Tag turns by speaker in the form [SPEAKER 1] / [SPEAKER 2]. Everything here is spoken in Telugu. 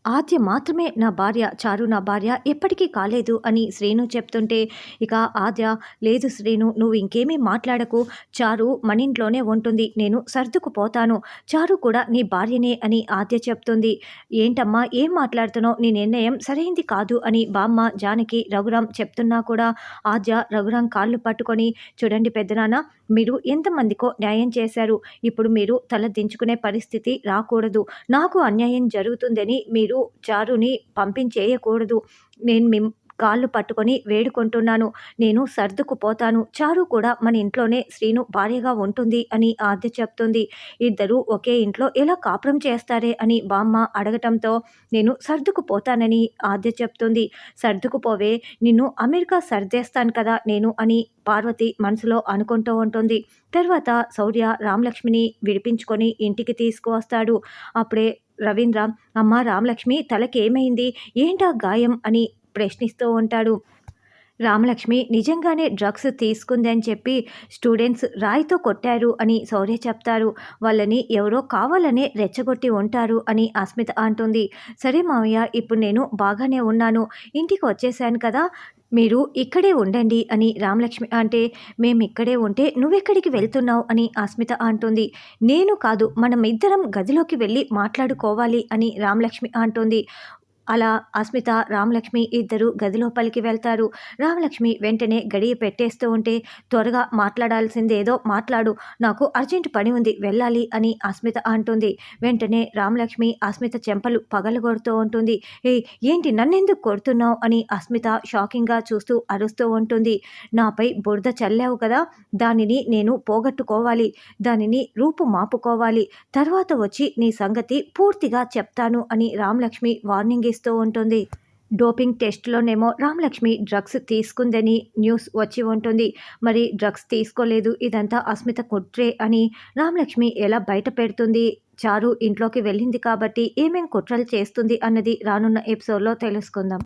[SPEAKER 1] ఆద్య మాత్రమే నా భార్య, చారు నా భార్య ఎప్పటికీ కాలేదు అని శ్రీను చెప్తుంటే, ఇక ఆద్య లేదు శ్రీను నువ్వు ఇంకేమీ మాట్లాడకు, చారు మనింట్లోనే ఉంటుంది, నేను సర్దుకుపోతాను, చారు కూడా నీ భార్యనే అని ఆద్య చెప్తుంది. ఏంటమ్మా ఏం మాట్లాడుతున్నావు, నీ నిర్ణయం సరైంది కాదు అని బామ్మ జానకి రఘురాం చెప్తున్నా కూడా ఆద్య రఘురాం కాళ్ళు పట్టుకొని, చూడండి పెద్దనాన్న మీరు ఎంతమందికో న్యాయం చేశారు, ఇప్పుడు మీరు తల దించుకునే పరిస్థితి రాకూడదు, నాకు అన్యాయం జరుగుతుందని మీరు చారుని పంపించేయకూడదు, నేను కాళ్ళు పట్టుకొని వేడుకుంటున్నాను, నేను సర్దుకుపోతాను, చారు కూడా మన ఇంట్లోనే శ్రీను భార్యగా ఉంటుంది అని ఆద్య చెప్తుంది. ఇద్దరు ఒకే ఇంట్లో ఎలా కాపురం చేస్తారే అని బామ్మ అడగటంతో నేను సర్దుకుపోతానని ఆద్య చెప్తుంది. సర్దుకుపోవే, నిన్ను అమెరికా సర్దేస్తాను కదా నేను అని పార్వతి మనసులో అనుకుంటూ ఉంటుంది. తర్వాత శౌర్య రామలక్ష్మిని విడిపించుకొని ఇంటికి తీసుకువస్తాడు. అప్పుడే రవీంద్ర, అమ్మ రామలక్ష్మి తలకి ఏమైంది, ఏంటా గాయం అని ప్రశ్నిస్తూ ఉంటాడు. రామలక్ష్మి నిజంగానే డ్రగ్స్ తీసుకుంది అని చెప్పి స్టూడెంట్స్ రాయితో కొట్టారు అని శౌర్య చెప్తారు. వాళ్ళని ఎవరో కావాలనే రెచ్చగొట్టి ఉంటారు అని అస్మిత అంటుంది. సరే మావయ్య ఇప్పుడు నేను బాగానే ఉన్నాను, ఇంటికి వచ్చేసాను కదా, మీరు ఇక్కడే ఉండండి అని రామలక్ష్మి అంటే, మేము ఇక్కడే ఉంటే నువ్వెక్కడికి వెళ్తున్నావు అని అస్మిత అంటుంది. నేను కాదు, మనం ఇద్దరం గదిలోకి వెళ్ళి మాట్లాడుకోవాలి అని రామలక్ష్మి అంటుంది. అలా అస్మిత రామలక్ష్మి ఇద్దరు గదిలోపలికి వెళ్తారు. రామలక్ష్మి వెంటనే గడియ పెట్టేస్తూ ఉంటే, త్వరగా మాట్లాడాల్సిందేదో మాట్లాడు, నాకు అర్జెంట్ పని ఉంది వెళ్ళాలి అని అస్మిత అంటుంది. వెంటనే రామలక్ష్మి అస్మిత చెంపలు పగలగొడుతూ ఉంటుంది. ఏంటి నన్నెందుకు కొడుతున్నావు అని అస్మిత షాకింగ్గా చూస్తూ అరుస్తూ ఉంటుంది. నాపై బురద చల్లావు కదా, దానిని నేను పోగొట్టుకోవాలి, దానిని రూపు మాపుకోవాలి, తర్వాత వచ్చి నీ సంగతి పూర్తిగా చెప్తాను అని రామలక్ష్మి వార్నింగ్ ఇస్తూ ఉంటుంది. డోపింగ్ టెస్ట్లోనేమో రామలక్ష్మి డ్రగ్స్ తీసుకుందని న్యూస్ వచ్చి ఉంటుంది. మరి డ్రగ్స్ తీసుకోలేదు, ఇదంతా అస్మిత కుట్రే అని రామలక్ష్మి ఎలా బయట పెడుతుంది, చారు ఇంట్లోకి వెళ్ళింది కాబట్టి ఏమేం కుట్రలు చేస్తుంది అన్నది రానున్న ఎపిసోడ్లో తెలుసుకుందాం.